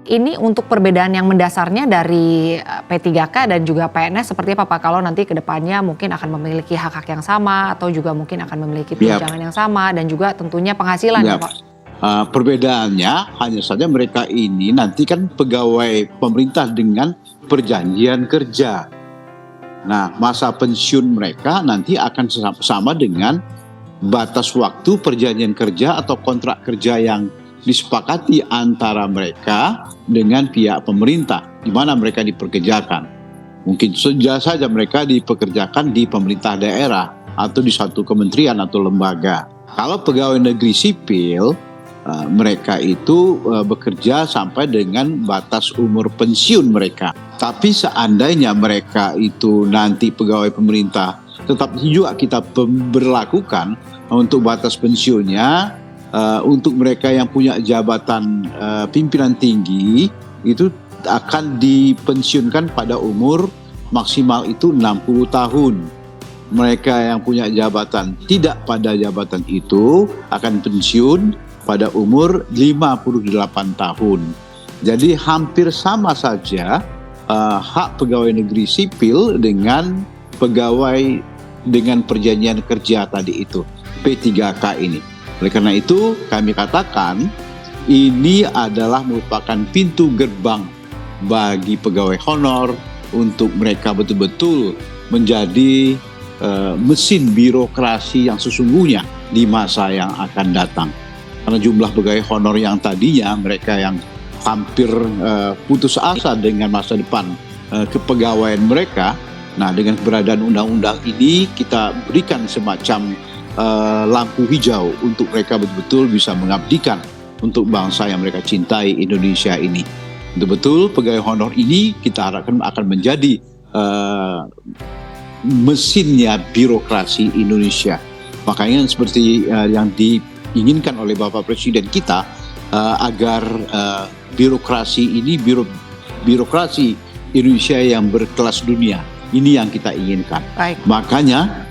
ini untuk perbedaan yang mendasarnya dari P3K dan juga PNS seperti apa Pak? Kalau nanti ke depannya mungkin akan memiliki hak-hak yang sama atau juga mungkin akan memiliki tunjangan yang sama dan juga tentunya penghasilan ya Pak? Perbedaannya hanya saja mereka ini nanti kan pegawai pemerintah dengan perjanjian kerja. Nah, masa pensiun mereka nanti akan sama dengan batas waktu perjanjian kerja atau kontrak kerja yang disepakati antara mereka dengan pihak pemerintah, di mana mereka dipekerjakan. Mungkin saja mereka dipekerjakan di pemerintah daerah atau di satu kementerian atau lembaga. Kalau pegawai negeri sipil, mereka itu bekerja sampai dengan batas umur pensiun mereka. Tapi seandainya mereka itu nanti pegawai pemerintah, tetap juga kita berlakukan untuk batas pensiunnya. Untuk mereka yang punya jabatan pimpinan tinggi itu akan dipensiunkan pada umur maksimal itu 60 tahun. Mereka yang punya jabatan tidak pada jabatan itu akan pensiun pada umur 58 tahun. Jadi hampir sama saja hak pegawai negeri sipil dengan pegawai dengan perjanjian kerja tadi itu, P3K ini. Oleh karena itu kami katakan ini adalah merupakan pintu gerbang bagi pegawai honor untuk mereka betul-betul menjadi mesin birokrasi yang sesungguhnya di masa yang akan datang. Karena jumlah pegawai honor yang tadinya mereka yang hampir putus asa dengan masa depan kepegawaian mereka, nah dengan keberadaan undang-undang ini kita berikan semacam lampu hijau untuk mereka betul-betul bisa mengabdikan untuk bangsa yang mereka cintai, Indonesia ini. Betul-betul pegawai honor ini kita harapkan akan menjadi mesinnya birokrasi Indonesia. Makanya seperti yang diinginkan oleh Bapak Presiden kita agar birokrasi ini birokrasi Indonesia yang berkelas dunia. Ini yang kita inginkan. Baik. Makanya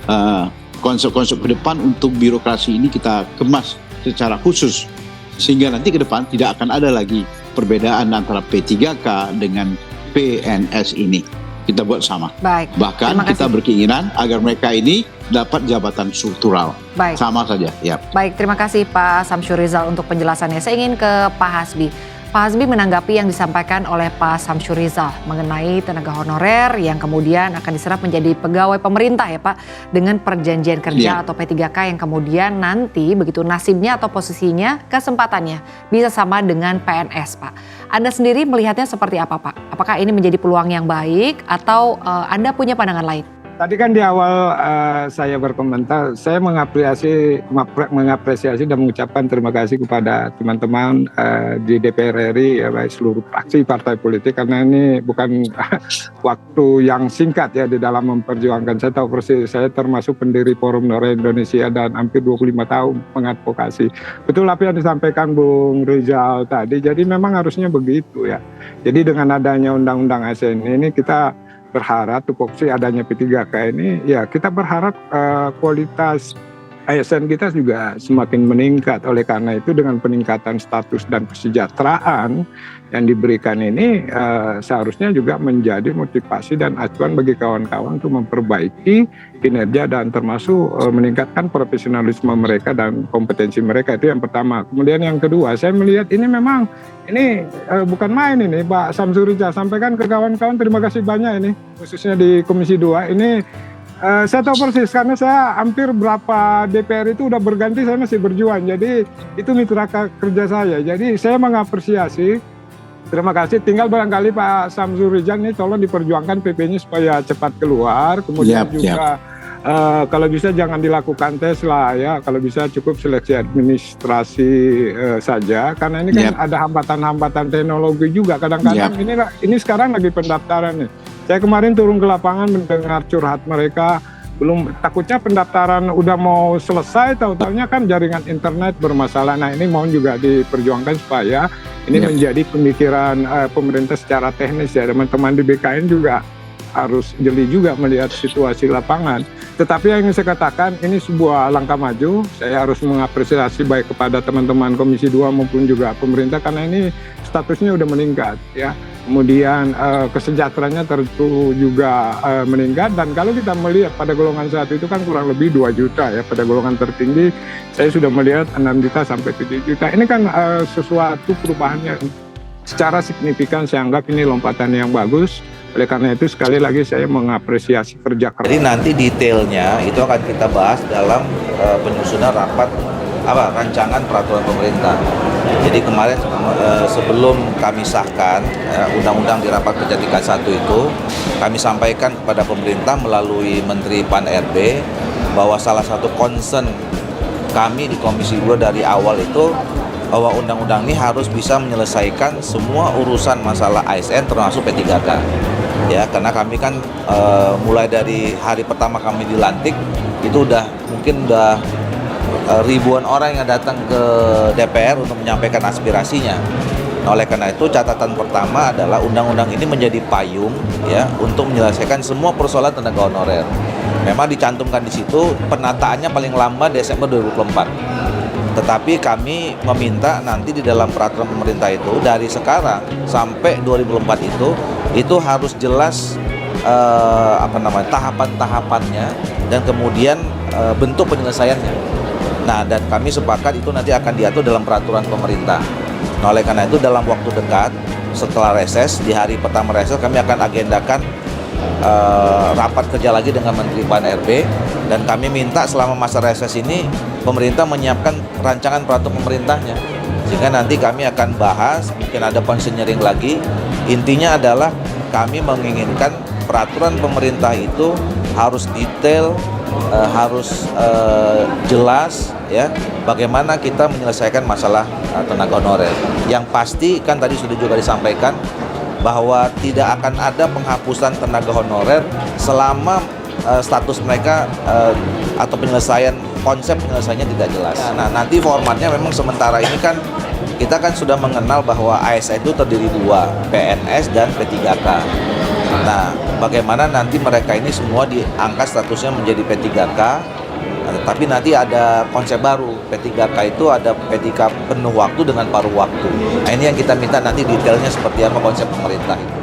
konsep-konsep ke depan untuk birokrasi ini kita kemas secara khusus sehingga nanti ke depan tidak akan ada lagi perbedaan antara P3K dengan PNS ini. Kita buat sama. Baik. Bahkan kita berkeinginan agar mereka ini dapat jabatan struktural. Baik. Sama saja. Ya. Baik, terima kasih Pak Samsyur Rizal untuk penjelasannya. Saya ingin ke Pak Hasbi. Pak Hasbi menanggapi yang disampaikan oleh Pak Samsyur Rizal mengenai tenaga honorer yang kemudian akan diserap menjadi pegawai pemerintah ya Pak dengan perjanjian kerja atau P3K yang kemudian nanti begitu nasibnya atau posisinya kesempatannya bisa sama dengan PNS Pak. Anda sendiri melihatnya seperti apa Pak? Apakah ini menjadi peluang yang baik atau Anda punya pandangan lain? Tadi kan di awal saya berkomentar, saya mengapresiasi dan mengucapkan terima kasih kepada teman-teman di DPR RI, ya, baik seluruh fraksi partai politik, karena ini bukan waktu yang singkat ya di dalam memperjuangkan. Saya tahu persis, saya termasuk pendiri Forum Honorer Indonesia dan hampir 25 tahun mengadvokasi. Betul apa yang disampaikan Bung Rizal tadi, jadi memang harusnya begitu ya. Jadi dengan adanya Undang-Undang ASN ini kita berharap tupoksi adanya P3K ini, ya kita berharap kualitas ASN kita juga semakin meningkat. Oleh karena itu dengan peningkatan status dan kesejahteraan yang diberikan ini seharusnya juga menjadi motivasi dan acuan bagi kawan-kawan untuk memperbaiki kinerja dan termasuk meningkatkan profesionalisme mereka dan kompetensi mereka. Itu yang pertama. Kemudian yang kedua, saya melihat ini memang ini bukan main ini Pak Samsyur Rizal sampaikan ke kawan-kawan, terima kasih banyak ini khususnya di Komisi 2 ini. Saya tahu persis karena saya hampir berapa DPR itu udah berganti, saya masih berjuang. Jadi itu mitra kerja saya. Jadi saya mengapresiasi. Terima kasih. Tinggal barangkali Pak Samsyur Rizal ini tolong diperjuangkan PP-nya supaya cepat keluar. Kemudian juga kalau bisa jangan dilakukan tes lah ya. Kalau bisa cukup seleksi administrasi saja. Karena ini kan ada hambatan-hambatan teknologi juga. Kadang-kadang ini sekarang lagi pendaftaran nih. Saya kemarin turun ke lapangan mendengar curhat mereka, belum takutnya pendaftaran udah mau selesai, tahu-tahunya kan jaringan internet bermasalah. Nah ini mohon juga diperjuangkan supaya ini menjadi pemikiran pemerintah secara teknis ya. Teman-teman di BKN juga harus jeli juga melihat situasi lapangan. Tetapi yang ingin saya katakan, ini sebuah langkah maju. Saya harus mengapresiasi baik kepada teman-teman Komisi 2 maupun juga pemerintah, karena ini statusnya udah meningkat ya. Kemudian kesejahteraannya tentu juga meningkat, dan kalau kita melihat pada golongan saat itu kan kurang lebih 2 juta ya, pada golongan tertinggi saya sudah melihat 6 juta sampai 7 juta. Ini kan sesuatu perubahan yang secara signifikan, saya anggap ini lompatan yang bagus. Oleh karena itu sekali lagi saya mengapresiasi kerja keras. Jadi nanti detailnya itu akan kita bahas dalam penyusunan rapat rancangan peraturan pemerintah. Jadi kemarin sebelum kami sahkan undang-undang di rapat kerja tingkat 1 itu, kami sampaikan kepada pemerintah melalui Menteri Pan-RB bahwa salah satu concern kami di Komisi 2 dari awal itu bahwa undang-undang ini harus bisa menyelesaikan semua urusan masalah ASN termasuk P3K. Ya, karena kami kan mulai dari hari pertama kami dilantik itu mungkin udah ribuan orang yang datang ke DPR untuk menyampaikan aspirasinya. Nah, oleh karena itu catatan pertama adalah undang-undang ini menjadi payung ya untuk menyelesaikan semua persoalan tenaga honorer. Memang dicantumkan di situ penataannya paling lambat Desember 2024. Tetapi kami meminta nanti di dalam peraturan pemerintah itu dari sekarang sampai 2024 itu harus jelas tahapan-tahapannya dan kemudian bentuk penyelesaiannya. Nah, dan kami sepakat itu nanti akan diatur dalam peraturan pemerintah. Nah, oleh karena itu dalam waktu dekat setelah reses, di hari pertama reses kami akan agendakan rapat kerja lagi dengan Menteri Pan-RB, dan kami minta selama masa reses ini pemerintah menyiapkan rancangan peraturan pemerintahnya, sehingga nanti kami akan bahas, mungkin ada konseling lagi. Intinya adalah kami menginginkan peraturan pemerintah itu harus detail, harus jelas ya, bagaimana kita menyelesaikan masalah tenaga honorer. Yang pasti kan tadi sudah juga disampaikan bahwa tidak akan ada penghapusan tenaga honorer selama status mereka atau konsep penyelesaiannya tidak jelas. Nah, nanti formatnya memang sementara ini kan kita kan sudah mengenal bahwa ASN itu terdiri 2, PNS dan P3K. Nah, bagaimana nanti mereka ini semua diangkat statusnya menjadi P3K, tapi nanti ada konsep baru. P3K itu ada P3K penuh waktu dengan paruh waktu. Nah, ini yang kita minta nanti detailnya seperti apa konsep pemerintah itu.